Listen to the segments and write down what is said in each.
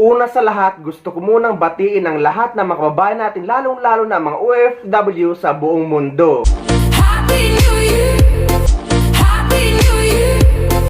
Una sa lahat, gusto ko munang batiin ang lahat ng mga kababayan natin, lalong-lalo na mga OFW sa buong mundo. Happy New Year! Happy New Year!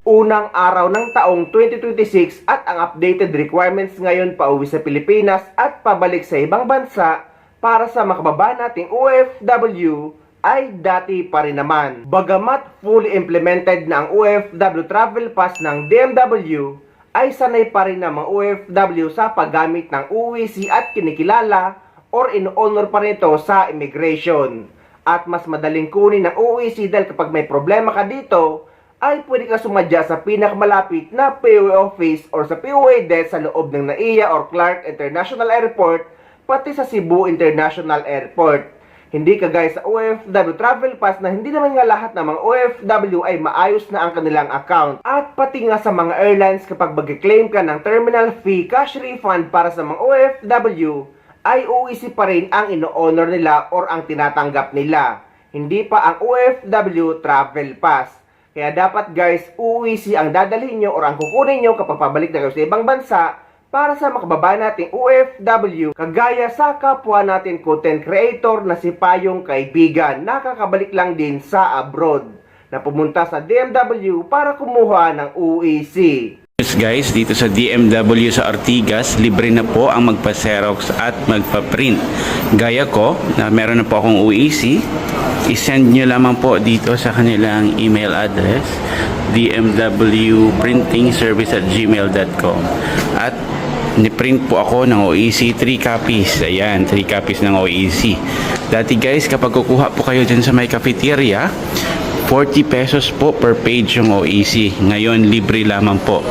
Unang araw ng taong 2026 at ang updated requirements ngayon pauwi sa Pilipinas at pabalik sa ibang bansa para sa mga kababayan nating OFW ay dati pa rin naman. Bagamat fully implemented na ang OFW Travel Pass ng DMW, ay sanay pa rin ng mga OFW sa paggamit ng UEC at kinikilala or in-honor pa rin ito sa immigration. At mas madaling kunin ng UEC dahil kapag may problema ka dito, ay pwede ka sumadya sa pinakamalapit na POA office or sa POA desk sa loob ng NAIA or Clark International Airport, pati sa Cebu International Airport. Hindi kagaya sa OFW Travel Pass na hindi naman nga lahat ng mga OFW ay maayos na ang kanilang account. At pati nga sa mga airlines kapag mag-claim ka ng terminal fee cash refund para sa mga OFW, ay UEC pa rin ang ino-honor nila or ang tinatanggap nila. Hindi pa ang OFW Travel Pass. Kaya dapat guys, UEC ang dadalhin nyo or ang kukunin nyo kapag pabalik na kayo sa ibang bansa para sa mga kababayan nating OFW, kagaya sa kapwa natin content creator na si Payong Kaibigan, nakakabalik lang din sa abroad na pumunta sa DMW para kumuha ng UEC. Guys, dito sa DMW sa Ortigas, libre na po ang magpa-xerox at magpa-print. Gaya ko, na meron na po akong UEC, isend nyo lamang po dito sa kanilang email address, dmwprintingservice@gmail.com, at ni-print po ako ng OEC 3 copies. Ayan, 3 copies ng OEC. Dati guys, kapag kukuha po kayo dyan sa may cafeteria, 40 pesos po per page yung OEC. Ngayon, libre lamang po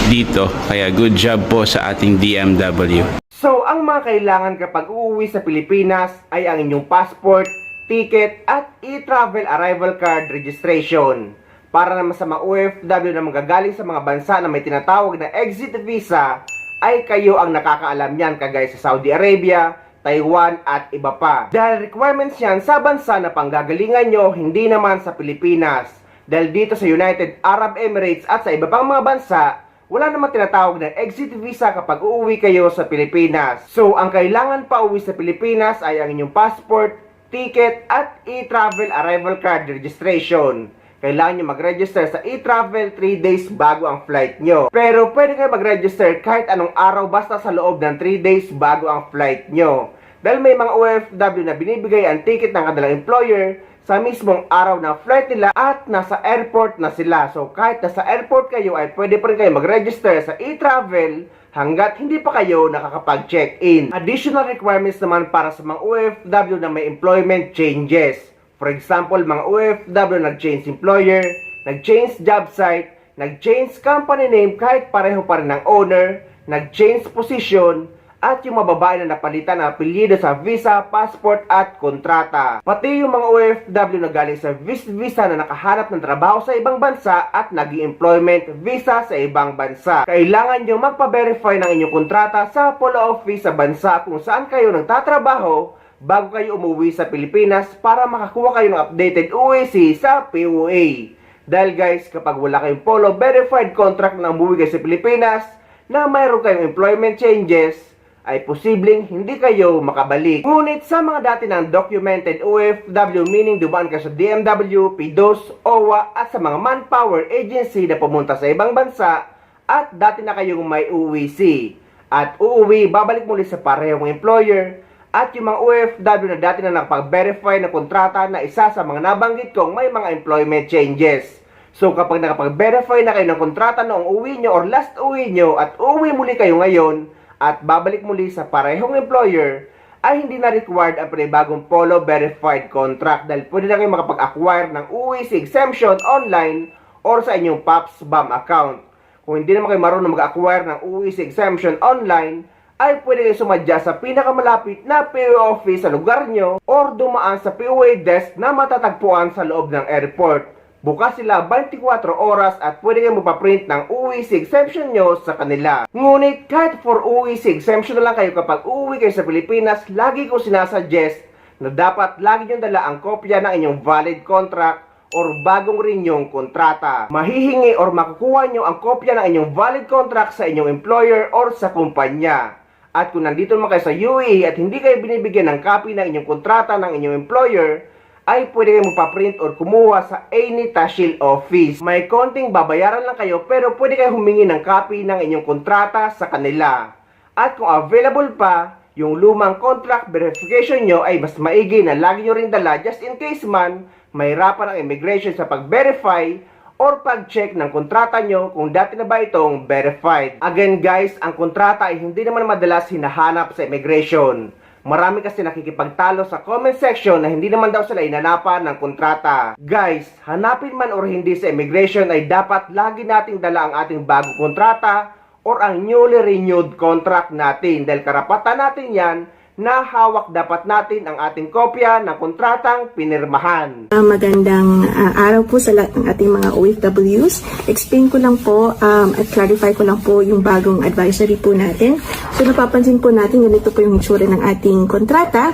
dito. Kaya good job po sa ating DMW. So, ang mga kailangan kapag uuwi sa Pilipinas ay ang inyong passport, ticket, at e-travel arrival card registration. Para naman sa mga OFW na manggagaling sa mga bansa na may tinatawag na exit visa, ay kayo ang nakakaalam yan kagaya sa Saudi Arabia, Taiwan at iba pa. Dahil requirements yan sa bansa na panggagalingan nyo, hindi naman sa Pilipinas. Dahil dito sa United Arab Emirates at sa iba pang mga bansa, wala naman tinatawag na exit visa kapag uuwi kayo sa Pilipinas. So, ang kailangan pa uwi sa Pilipinas ay ang inyong passport, ticket at e-travel arrival card registration. Kailangan nyo mag-register sa e-travel 3 days bago ang flight nyo. Pero pwede kayo mag-register kahit anong araw basta sa loob ng 3 days bago ang flight nyo. Dahil may mga OFW na binibigay ang ticket ng kanilang employer sa mismong araw ng flight nila at nasa airport na sila. So kahit nasa airport kayo ay pwede pa rin kayo mag-register sa e-travel hanggat hindi pa kayo nakakapag-check-in. Additional requirements naman para sa mga OFW na may employment changes. For example, mga OFW nag-change employer, nag-change job site, nag-change company name kahit pareho pa rin ng owner, nag-change position, at yung mga babae na napalitan ng apelyido sa visa, passport at kontrata. Pati yung mga OFW na galing sa visa na nakahanap ng trabaho sa ibang bansa at nag-employment visa sa ibang bansa. Kailangan nyo magpa-verify ng inyong kontrata sa polo office sa bansa kung saan kayo nagtatrabaho bago kayo umuwi sa Pilipinas para makakuha kayo ng updated UEC sa POA. Dahil guys, kapag wala kayong polo verified contract na umuwi kayo sa Pilipinas na mayroon kayong employment changes, ay posibleng hindi kayo makabalik. Ngunit sa mga dati ng documented OFW, meaning dumaan ka sa DMW, PDOS, OWA at sa mga manpower agency na pumunta sa ibang bansa at dati na kayong may UEC at uuwi, babalik muli sa parehong employer. At yung mga OFW na dati na nakapag-verify na kontrata na isa sa mga nabanggit kong may mga employment changes. So kapag nakapag-verify na kayo ng kontrata noong uwi nyo or last uwi nyo at uwi muli kayo ngayon at babalik muli sa parehong employer, ay hindi na required ang panibagong polo verified contract dahil pwede na kayo makapag-acquire ng UEC exemption online or sa inyong PAPS BAM account. Kung hindi naman kayo marunong mag-acquire ng UEC exemption online, ay pwede kayo sumadya sa pinakamalapit na POA office sa lugar nyo or dumaan sa POA desk na matatagpuan sa loob ng airport. Bukas sila 24 oras at pwede kayo magpa-print ng UEC exemption nyo sa kanila. Ngunit kahit for UEC exemption na lang kayo kapag uuwi kayo sa Pilipinas, lagi ko sinasuggest na dapat lagi nyo dala ang kopya ng inyong valid contract or bagong renew kontrata. Mahihingi or makukuha nyo ang kopya ng inyong valid contract sa inyong employer or sa kumpanya. At kung nandito naman kayo sa UAE at hindi kayo binibigyan ng copy ng inyong kontrata ng inyong employer, ay pwede kayo magpa-print or kumuha sa any tahsil office. May konting babayaran lang kayo pero pwede kayo humingi ng copy ng inyong kontrata sa kanila. At kung available pa, yung lumang contract verification nyo ay mas maigi na lagi nyo rin dala just in case man mahirapan ang immigration sa pag-verify or pag-check ng kontrata nyo kung dati na ba itong verified. Again guys, ang kontrata ay hindi naman madalas hinahanap sa immigration. Marami kasi nakikipagtalo sa comment section na hindi naman daw sila inanapan ng kontrata. Guys, hanapin man or hindi sa immigration ay dapat lagi nating dala ang ating bagong kontrata or ang newly renewed contract natin dahil karapatan natin yan na hawak dapat natin ang ating kopya ng kontratang pinirmahan. Magandang araw po sa lahat ng ating mga OFWs. Explain ko lang po at clarify ko lang po yung bagong advisory po natin. So napapansin po natin, ganito po yung itsura ng ating kontrata.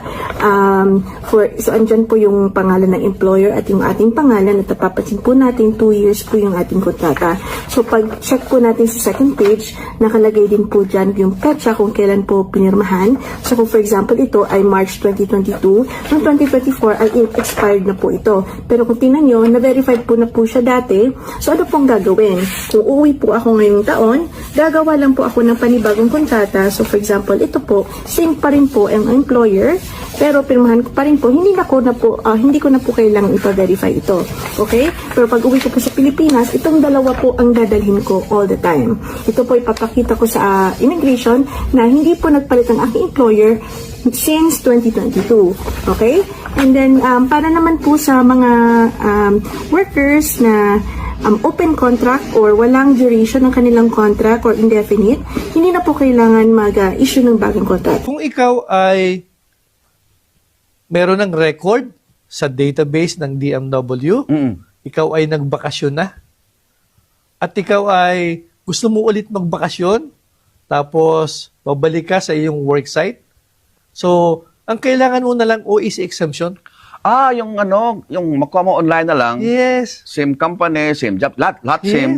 So andyan po yung pangalan ng employer at yung ating pangalan at napapansin po natin 2 years po yung ating kontrata. So pag check po natin sa second page, nakalagay din po dyan yung petsa kung kailan po pinirmahan. So kung for example ito ay March 2022, noong 2024 ay expired na po ito. Pero kung tingnan nyo, na-verified po na po siya dati. So ano pong gagawin? Kung uuwi po ako ngayong taon, gagawa lang po ako ng panibagong kontrata. So for example, ito po, same pa rin po ang employer, pero pirmahan ko pa rin po, hindi ko na po kailangang ipa-verify ito. Okay? Pero pag uwi ko po sa Pilipinas, itong dalawa po ang dadalhin ko all the time. Ito po ipapakita ko sa immigration na hindi po nagpalit ang aking employer since 2022. Okay? And then, para naman po sa mga workers na open contract or walang duration ng kanilang contract or indefinite, hindi na po kailangan mag-issue ng bagong contract. Kung ikaw ay meron ng record sa database ng DMW, ikaw ay nagbakasyon na, at ikaw ay gusto mo ulit magbakasyon, tapos babalik ka sa iyong worksite, so, ang kailangan mo na lang OEC exemption. Yung yung makuha mo online na lang. Yes. Same company, same job, lahat Yes. same.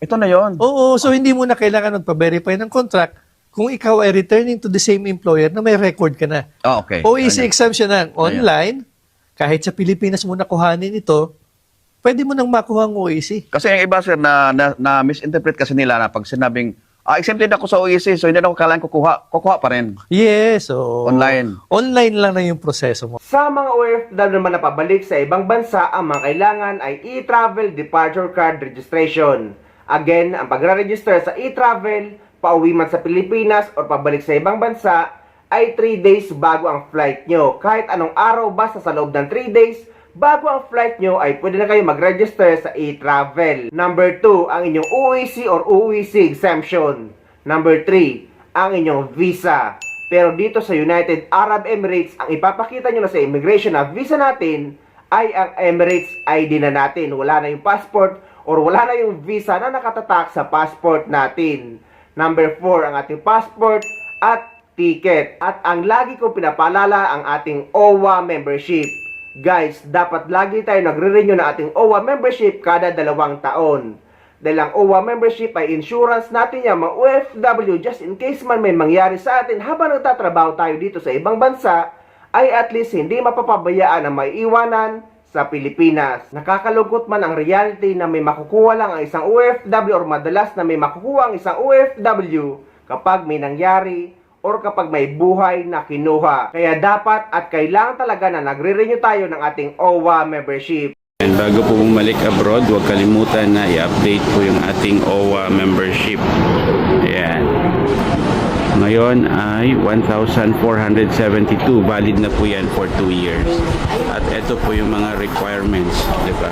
Ito na yon. Oo, so hindi mo na kailangan magpa-verify ng contract kung ikaw ay returning to the same employer na may record ka na. Okay. OEC Ayun. exemption na online, kahit sa Pilipinas mo nakuhanin ito, pwede mo nang makuha ang OEC. Kasi yung iba sir na misinterpret kasi nila na pag sinabing exempted ako sa OEC, so hindi na ako kailangan kukuha pa rin. Yes, so Online. Online lang na yung proseso mo. Sa mga OFW naman na pabalik sa ibang bansa, ang mga kailangan ay e-travel departure card registration. Again, ang pagre-register sa e-travel, pauwi man sa Pilipinas o pabalik sa ibang bansa, ay 3 days bago ang flight nyo. Kahit anong araw basta sa loob ng 3 days, bago ang flight nyo ay pwede na kayo mag-register sa e-travel. Number 2, ang inyong OEC or OEC exemption. Number 3, ang inyong visa. Pero dito sa United Arab Emirates, ang ipapakita nyo na sa immigration na visa natin ay ang Emirates ID na natin. Wala na yung passport or wala na yung visa na nakatatak sa passport natin. Number 4, ang ating passport at ticket. At ang lagi ko pinapaalala, ang ating OWA membership. Guys, dapat lagi tayo nagre-renew ng ating OWA membership kada 2 taon. Dahil ang OWA membership ay insurance natin yan, mga OFW, just in case man may mangyari sa atin habang nagtatrabaho tayo dito sa ibang bansa, ay at least hindi mapapabayaan ang maiiwanan sa Pilipinas. Nakakalungkot man ang reality na may makukuha lang ang isang OFW or madalas na may makukuha ang isang OFW kapag may nangyari or kapag may buhay na kinuha. Kaya dapat at kailangan talaga na nagre-renew tayo ng ating OWA membership. And bago po bumalik abroad, huwag kalimutan na i-update po yung ating OWA membership. Ayan. Ngayon ay 1,472. Valid na po yan for 2 years. At ito po yung mga requirements, di ba?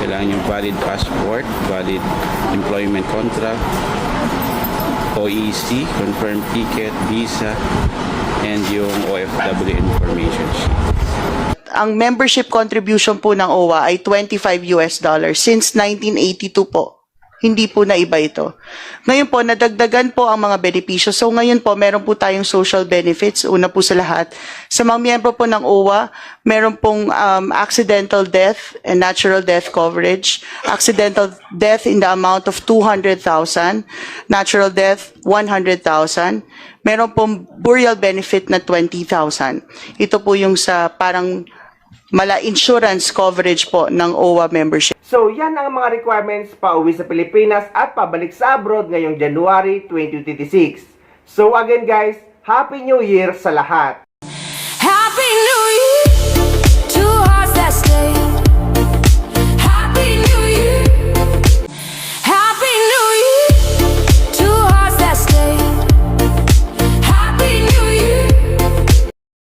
Kailangan yung valid passport, valid employment contract, OEC, confirmed ticket, visa, and yung OFW information sheet. Ang membership contribution po ng OWA ay $25 since 1982 po. hindi po naiba ito. Ngayon po, nadagdagan po ang mga benepisyo. So ngayon po, meron po tayong social benefits. Una po sa lahat, sa mga miyembro po ng OWA, meron pong accidental death and natural death coverage. Accidental death in the amount of 200,000, natural death 100,000. Meron pong burial benefit na 20,000. Ito po yung sa parang mala insurance coverage po ng OWA membership. So, yan ang mga requirements pa uwi sa Pilipinas at pabalik sa abroad ngayong January 2026. So again guys, Happy New Year sa lahat! Happy New Year. Two hearts that stay